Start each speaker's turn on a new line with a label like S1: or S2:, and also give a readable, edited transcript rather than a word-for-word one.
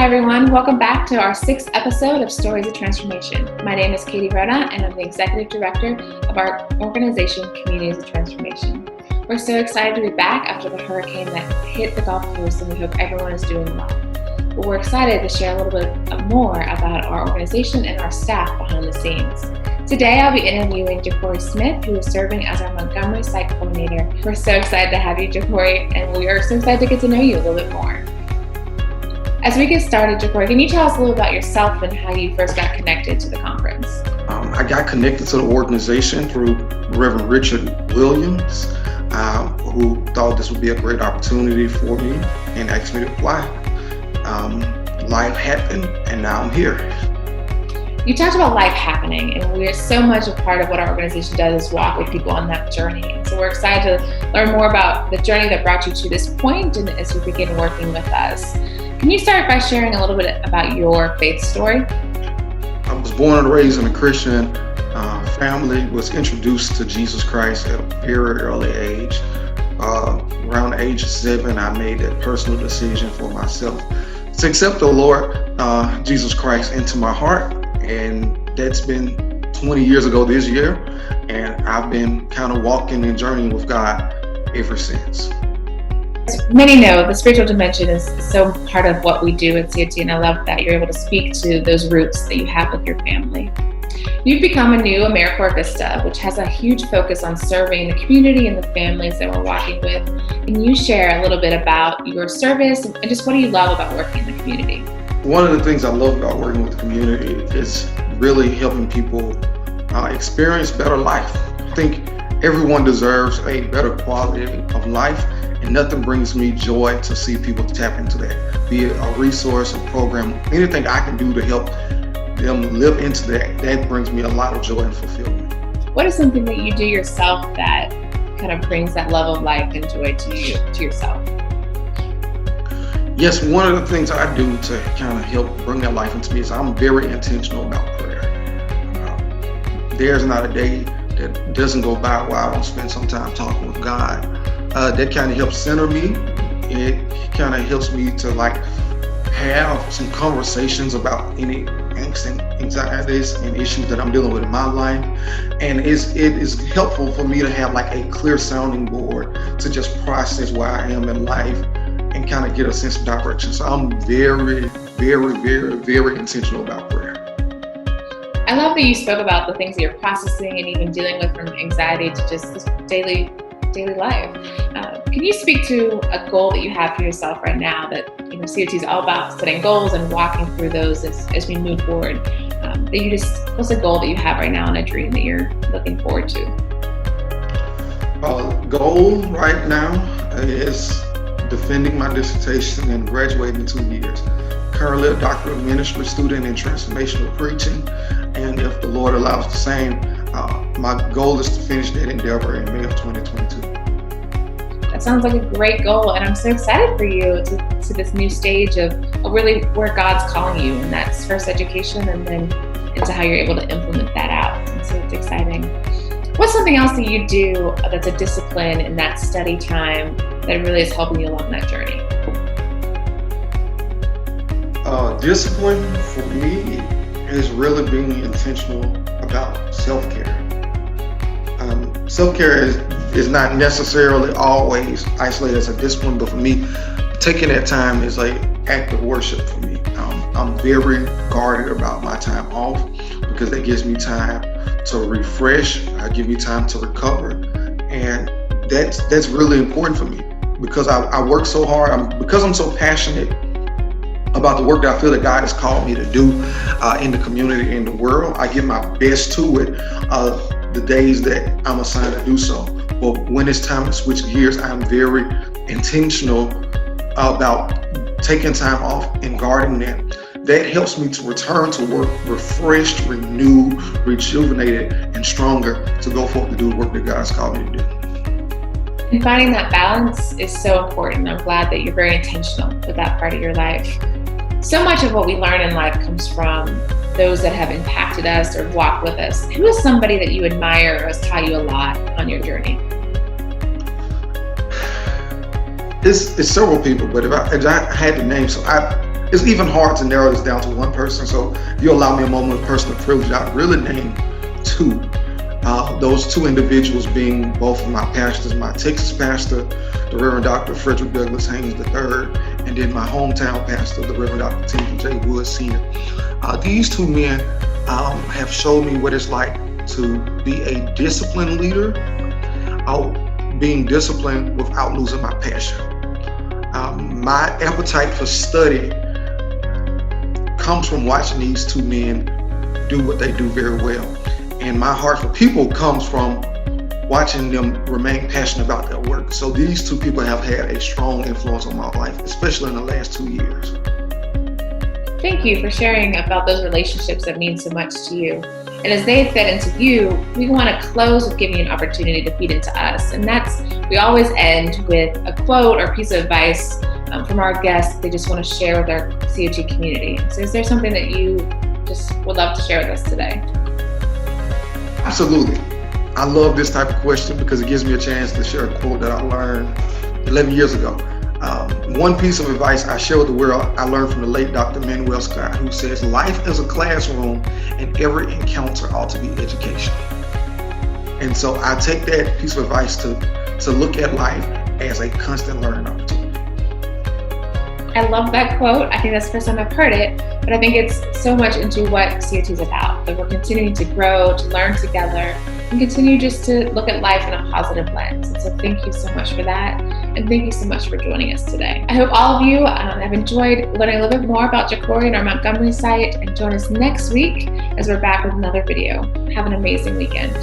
S1: Hi everyone, welcome back to our 6th episode of Stories of Transformation. My name is Katie Rona and I'm the Executive Director of our organization, Communities of Transformation. We're so excited to be back after the hurricane that hit the Gulf Coast, and we hope everyone is doing well. But we're excited to share a little bit more about our organization and our staff behind the scenes. Today I'll be interviewing Ja'Cory Smith, who is serving as our Montgomery site coordinator. We're so excited to have you, Ja'Cory, and we are so excited to get to know you a little bit more. As we get started, Ja'Cory, can you tell us a little about yourself and how you first got connected to the conference?
S2: I got connected to the organization through Reverend Richard Williams, who thought this would be a great opportunity for me and asked me to apply. Life happened, and now I'm here.
S1: You talked about life happening, and we're so much a part of what our organization does is walk with people on that journey. And so we're excited to learn more about the journey that brought you to this point and as you begin working with us. Can you start by sharing a little bit about your faith story?
S2: I was born and raised in a Christian family, was introduced to Jesus Christ at a very early age. Around the age of 7, I made that personal decision for myself to accept the Lord Jesus Christ into my heart. And that's been 20 years ago this year. And I've been kind of walking and journeying with God ever since.
S1: As many know, the spiritual dimension is so part of what we do at COT, and I love that you're able to speak to those roots that you have with your family. You've become a new AmeriCorps Vista, which has a huge focus on serving the community and the families that we're walking with. Can you share a little bit about your service and just what do you love about working in the community?
S2: One of the things I love about working with the community is really helping people experience better life. I think everyone deserves a better quality of life, and nothing brings me joy to see people tap into that. Be it a resource, a program, anything I can do to help them live into that brings me a lot of joy and fulfillment.
S1: What is something that you do yourself that kind of brings that love of life and joy to yourself?
S2: Yes, one of the things I do to kind of help bring that life into me is I'm very intentional about prayer. There's not a day that doesn't go by where I don't spend some time talking with God. That kind of helps center me. It kind of helps me to have some conversations about any angst and anxieties and issues that I'm dealing with in my life. And it is helpful for me to have a clear sounding board to just process where I am in life and kind of get a sense of direction. So I'm very, very, very, very intentional about prayer.
S1: I love that you spoke about the things that you're processing and even dealing with, from anxiety to just this daily life. Can you speak to a goal that you have for yourself right now that COT is all about setting goals and walking through those as we move forward? What's a goal that you have right now and a dream that you're looking forward to?
S2: Goal right now is defending my dissertation and graduating in 2 years. Currently a doctor of ministry student in transformational preaching, and if the Lord allows the same, my goal is to finish that endeavor in May of 2022.
S1: That sounds like a great goal, and I'm so excited for you to this new stage of really where God's calling you, and that's first education and then into how you're able to implement that out. And so it's exciting. What's something else that you do that's a discipline in that study time that really is helping you along that journey?
S2: Discipline for me is really being intentional about self-care. Self-care is not necessarily always isolated as a discipline, but for me, taking that time is an act of worship for me. I'm very guarded about my time off because that gives me time to refresh, give me time to recover, and that's really important for me because I work so hard. Because I'm so passionate about the work that I feel that God has called me to do in the community, in the world. I give my best to it the days that I'm assigned to do so. But when it's time to switch gears, I'm very intentional about taking time off and guarding that. That helps me to return to work refreshed, renewed, rejuvenated, and stronger to go forward to do the work that God's called me to do.
S1: And finding that balance is so important. I'm glad that you're very intentional with that part of your life. So much of what we learn in life comes from those that have impacted us or walked with us. Who is somebody that you admire or has taught you a lot on your journey?
S2: It's several people, but if I had to name, so it's even hard to narrow this down to one person. So if you allow me a moment of personal privilege, I'd really name two. Those two individuals being both of my pastors, my Texas pastor, the Reverend Dr. Frederick Douglass Haynes III, and then my hometown pastor, the Reverend Dr. Timothy J. Wood Sr. These two men have showed me what it's like to be a disciplined leader, being disciplined without losing my passion. My appetite for study comes from watching these two men do what they do very well. And my heart for people comes from watching them remain passionate about their work. So these two people have had a strong influence on my life, especially in the last 2 years.
S1: Thank you for sharing about those relationships that mean so much to you. And as they fed into you, we want to close with giving you an opportunity to feed into us. And we always end with a quote or piece of advice from our guests they just want to share with our COT community. So is there something that you just would love to share with us today?
S2: Absolutely. I love this type of question because it gives me a chance to share a quote that I learned 11 years ago. One piece of advice I share with the world I learned from the late Dr. Manuel Scott, who says, life is a classroom and every encounter ought to be educational. And so I take that piece of advice to look at life as a constant learning opportunity.
S1: I love that quote. I think that's the first time I've heard it, but I think it's so much into what COT is about, that we're continuing to grow, to learn together, and continue just to look at life in a positive lens. And so thank you so much for that. And thank you so much for joining us today. I hope all of you have enjoyed learning a little bit more about Jacori and our Montgomery site, and join us next week as we're back with another video. Have an amazing weekend.